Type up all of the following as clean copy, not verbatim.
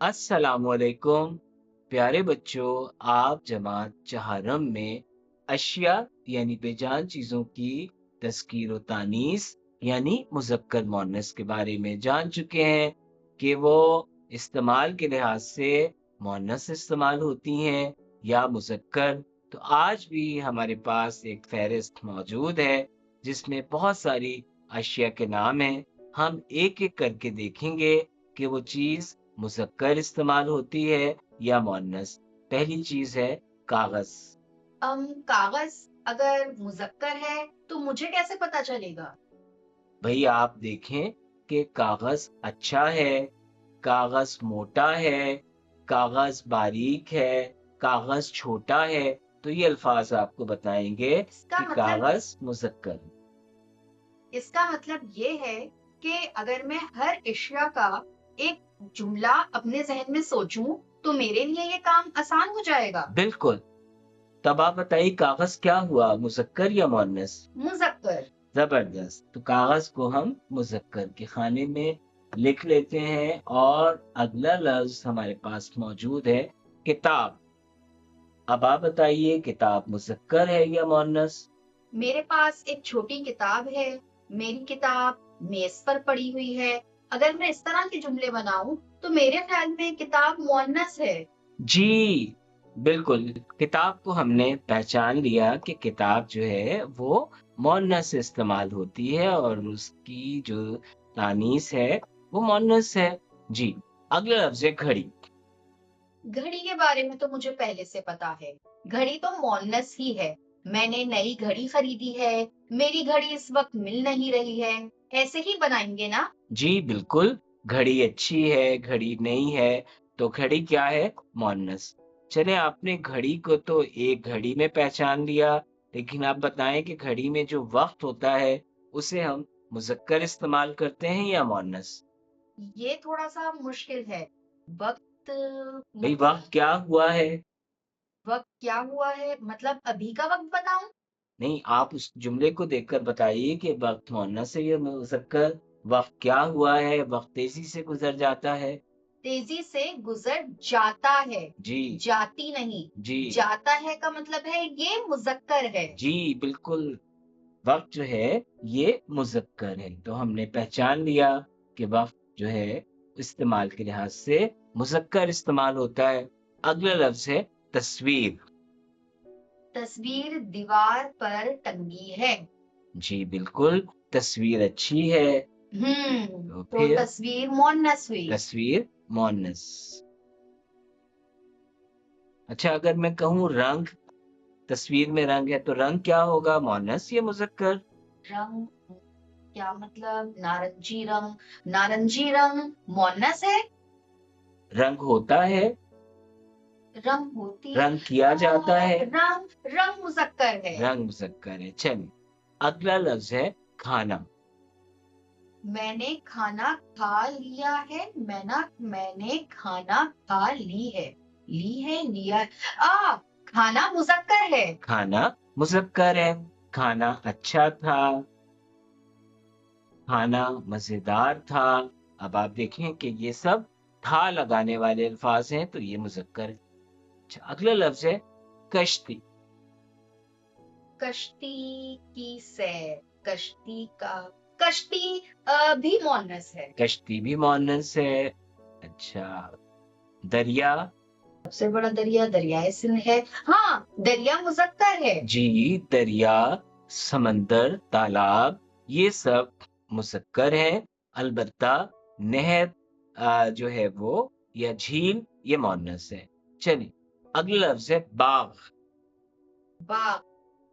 अस्सलामुअलैकुम प्यारे बच्चों। आप जमात चहारम में अशिया यानी बेजान चीज़ों की तज़कीर व तानीस यानी मुज़क्कर मुअन्नस के बारे में जान चुके हैं कि वो इस्तेमाल के लिहाज से मुअन्नस इस्तेमाल होती हैं या मुज़क्कर। तो आज भी हमारे पास एक फ़हरिस्त मौजूद है जिसमें बहुत सारी अशिया के नाम हैं। हम एक-एक करके देखेंगे कि वो चीज़ मुज़क्कर इस्तेमाल होती है या मुअन्नस। पहली चीज़ है कागज़। कागज अगर मुज़क्कर है तो मुझे कैसे पता चलेगा? भई आप देखें कि कागज़ अच्छा है, कागज़ मोटा है, कागज़ बारीक है, कागज़ छोटा है, तो ये अल्फ़ाज़ आपको बताएँगे इसका कि मतलब कागज़ मुज़क्कर है। इसका मतलब ये है कि अगर मैं हर अशिया का एक जुमला अपने ज़हन में सोचूँ, तो मेरे लिए ये काम आसान हो जाएगा। बिल्कुल, तब आप बताइए कागज़ क्या हुआ मुज़क्कर या मुअन्नस? मुज़क्कर, ज़बरदस्त! तो कागज़ को हम मुज़क्कर के खाने में लिख लेते हैं और अगला लफ़्ज़ हमारे पास मौजूद है किताब। अब आप बताइए किताब मुज़क्कर है या मुअन्नस? मेरे पास एक छोटी किताब है, मेरी किताब मेज़ पर पड़ी हुई है। अगर मैं इस तरह के जुमले बनाऊँ, तो मेरे ख़्याल में किताब मुअन्नस है। जी, बिल्कुल, किताब को हमने पहचान लिया कि किताब जो है वो मुअन्नस इस्तेमाल होती है और उसकी जो तानीस है वो मुअन्नस है। जी, अगला लफ़्ज़ है घड़ी। घड़ी के बारे में तो मुझे पहले से पता है। घड़ी तो मोनस ही है। मैंने नई घड़ी खरीदी है। मेरी घड़ी इस वक्त मिल नहीं रही है। ऐसे ही बनाएंगे ना? जी, बिल्कुल, घड़ी अच्छी है, घड़ी नई है, तो घड़ी क्या है? मुअन्नस। चलें आपने घड़ी को तो एक घड़ी में पहचान लिया, लेकिन आप बताएँ कि घड़ी में जो वक़्त होता है, उसे हम मुज़क्कर इस्तेमाल करते हैं या मुअन्नस? ये थोड़ा सा मुश्किल है। वक्त भई मतलब वक़्त क्या हुआ है? वक्त क्या हुआ है? मतलब अभी का वक्त बताऊं? नहीं, आप उस जुमले को देखकर बताइए कि वक़्त मुअन्नस है या मुज़क्कर? वक़्त क्या हुआ है? वक़्त तेज़ी से गुज़र जाता है। तेजी से गुजर जाता है, जी, जाती नहीं। जी, जाता है का मतलब है ये मुजक्कर है। जी, बिल्कुल। वक़्त जो है ये मुज़क्कर है, तो हमने पहचान लिया कि वक़्त जो है इस्तेमाल के लिहाज़ से मुज़क्कर इस्तेमाल होता है। अगला लफ़्ज़ है तस्वीर। तस्वीर दीवार पर टंगी है। जी, बिल्कुल, तस्वीर अच्छी है, तो तो फिर तस्वीर मुअन्नस हुई। तस्वीर मुअन्नस। अच्छा अगर मैं कहूँ रंग, तस्वीर में रंग है तो रंग क्या होगा मुअन्नस या मुज़क्कर? रंग क्या मतलब नारंगी रंग मुअन्नस है। रंग होता है, रंग होती है। रंग किया जाता है, रंग रंग मुजक्कर है। रंग मुज़क्कर है। चलिए, अगला लफ़्ज़ है खाना। मैंने खाना खा लिया है। मैंने खाना खा ली है। ली है लिया है। खाना मुजक्कर है। खाना मुज़क्कर है, खाना अच्छा था, खाना मज़ेदार था। अब आप देखें कि ये सब था लगाने वाले अल्फ़ाज़ हैं, तो ये मुज़क्कर है। अच्छा, अगला लफ़्ज़ है कश्ती। कश्ती की सैर, कश्ती का कश्ती भी मुअन्नस है। कश्ती भी मुअन्नस है। अच्छा, दरिया। सबसे बड़ा दरिया दरियाए सिंध है। हाँ, दरिया मुजक्कर है। जी, दरिया, समंदर, तालाब ये सब मुज़क्कर हैं। अलबत्ता नहर जो है वो या झील ये मुअन्नस है। चलिए, अगला लफ़्ज़ है बाग़। बाघ,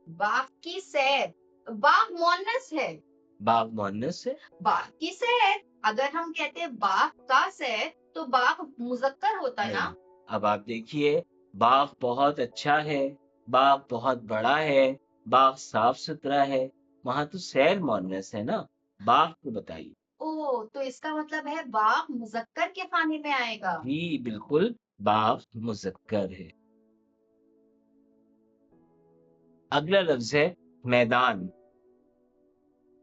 बाघ की सैर, बाघ मुअन्नस है। बाग़ मुअन्नस है? बाघ की सैर, अगर हम कहते हैं बाघ का सैर, तो बाघ मुजक्कर होता नहीं, ना। अब आप देखिए बाग़ बहुत अच्छा है, बाग़ बहुत बड़ा है, बाग़ साफ-सुथरा है, वहाँ तो सैर मुअन्नस है ना, बाग़ को बताइए। ओह! तो इसका मतलब है बाघ मुजक्कर के खाने में आएगा। जी, बिल्कुल, बाग़ मुज़क्कर है। अगला लफ्ज़ है मैदान।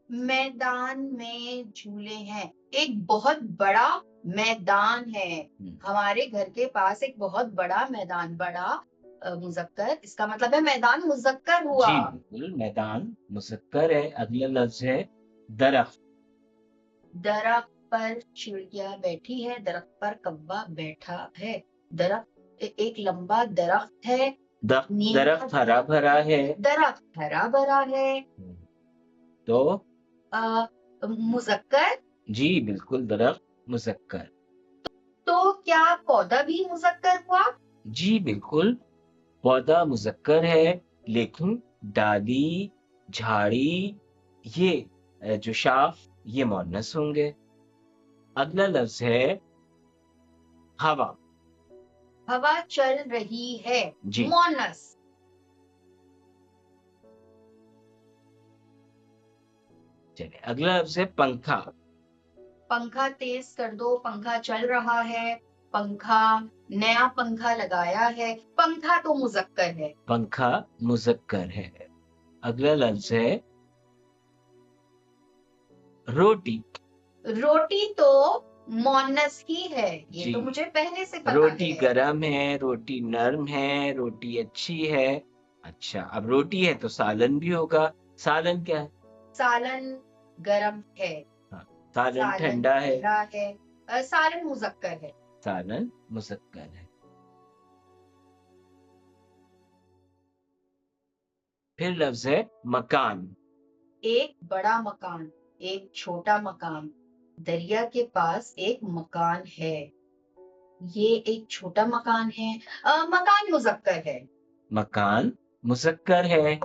मैदान में झूले हैं। एक बहुत बड़ा मैदान है। हमारे घर के पास एक बहुत बड़ा मैदान, बड़ा मुज़क्कर, इसका मतलब है मैदान मुज़क्कर हुआ। जी बिल्कुल, मैदान मुज़क्कर है। अगला लफ्ज है दरख्त। दरख्त पर चिड़िया बैठी है, दरख्त पर कौवा बैठा है। दरख्त एक लंबा दरख्त है। दरख्त हरा भरा है। दरख्त हरा भरा है। तो मुज़क्कर। जी बिल्कुल, दरख्त मुज़क्कर। तो क्या पौधा भी मुज़क्कर हुआ? जी बिल्कुल, पौधा मुज़क्कर है, लेकिन डाली, झाड़ी, ये जो शाख, ये मुअन्नस होंगे। अगला लफ्ज है हवा। हवा चल रही है, जी मुअन्नस। चलिए, अगला लफ्ज है पंखा। पंखा तेज कर दो, पंखा चल रहा है। पंखा, नया पंखा लगाया है। पंखा तो मुज़क्कर है। पंखा मुज़क्कर है। अगला लफ्ज है रोटी। रोटी तो मुअन्नस ही है, ये जी, तो मुझे पहले से पता रोटी है। गरम है, रोटी नर्म है, रोटी अच्छी है। अच्छा, अब रोटी है तो सालन भी होगा। सालन क्या है? सालन गरम है। हाँ, सालन सालन ठंडा है। ठंडा है। सालन मुज़क्कर है। सालन मुज़क्कर है। फिर लफ्ज है मकान। एक बड़ा मकान, एक छोटा मकान। दरिया के पास एक मकान है। ये एक छोटा मकान है। मकान मुज़क्कर है। मकान मुज़क्कर है।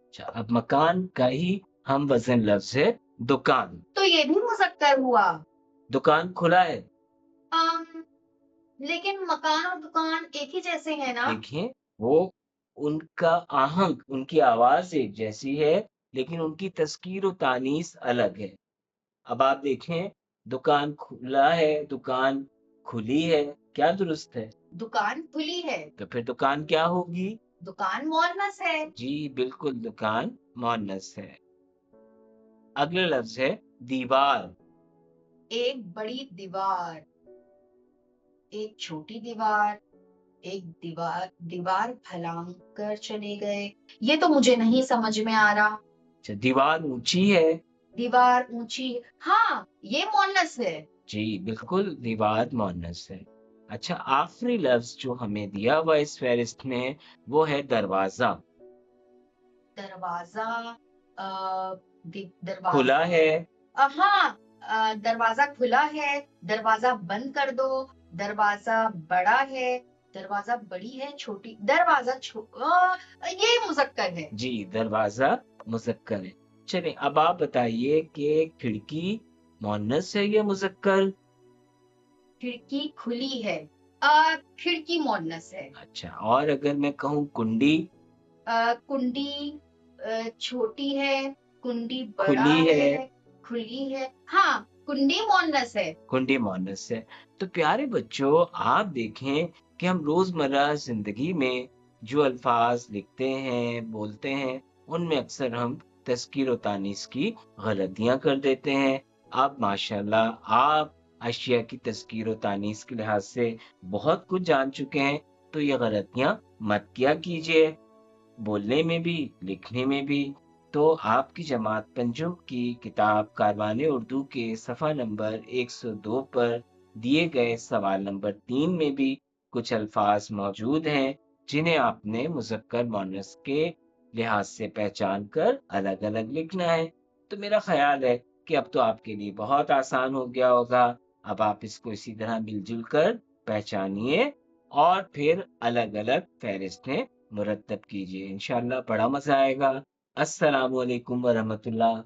अच्छा, अब मकान का ही हम वजन लफ्ज है दुकान। तो ये भी मुज़क्कर हुआ। दुकान खुला है। अम, लेकिन मकान और दुकान एक ही जैसे हैं ना? देखिए, वो उनका आहंग, उनकी आवाज एक जैसी है, लेकिन उनकी तस्कीर और तानीस अलग है। अब आप देखें, दुकान खुला है, दुकान खुली है, क्या दुरुस्त है? दुकान खुली है। तो फिर दुकान क्या होगी? दुकान मुअन्नस है। जी बिल्कुल, दुकान मुअन्नस है। अगला लफ्ज है दीवार। एक बड़ी दीवार, एक छोटी दीवार। एक दीवार, दीवार फलांग कर चले गए। ये तो मुझे नहीं समझ में आ रहा। अच्छा, दीवार ऊंची है। दीवार ऊंची, हाँ ये मुअन्नस है। जी बिल्कुल, दीवार मुअन्नस है। अच्छा, आखिरी लफ्ज जो हमें दिया हुआ इस फहरिस्त में, वो है दरवाजा। दरवाजा, अ, खुला दरवाजा, है। हाँ, दरवाजा खुला है। दरवाजा बंद कर दो। दरवाजा बड़ा है। दरवाजा बड़ी है, छोटी, दरवाजा ये मुज़क्कर है। जी, दरवाजा मुज़क्कर है। चलिए, अब आप बताइए कि खिड़की मुअन्नस है या मुज़क्कर? खिड़की खुली है। खिड़की मुअन्नस है। अच्छा, और अगर मैं कहूँ कुंडी? कुंडी छोटी है। कुंडी बड़ा खुली है। है। खुली है, हाँ कुंडी मुअन्नस है। कुंडी मुअन्नस है। तो प्यारे बच्चों, आप देखें कि हम रोजमर्रा जिंदगी में जो अल्फाज लिखते हैं, बोलते हैं, उनमें अक्सर हम तज़कीर और तानीस की गलतियां कर देते हैं। आप माशाल्लाह, आप अशिया की तज़कीर और तानीस के लिहाज से बहुत कुछ जान चुके हैं, तो ये गलतियां मत किया कीजिए, बोलने में भी, लिखने में भी। तो आपकी जमात पंजुम की किताब कारवाने उर्दू के सफ़ा नंबर 102 पर दिए गए सवाल नंबर 3 में भी कुछ अल्फाज मौजूद हैं, जिन्हें आपने मुज़क्कर मुअन्नस के लिहाज से पहचान कर अलग-अलग लिखना है। तो मेरा ख़याल है कि अब तो आपके लिए बहुत आसान हो गया होगा। अब आप इसको इसी तरह मिल-जुल कर पहचानिए और फिर अलग-अलग फ़हरिस्तें मुरतब कीजिए। इंशाअल्लाह बड़ा मज़ा आएगा। अस्सलामु अलैकुम व रहमतुल्लाह।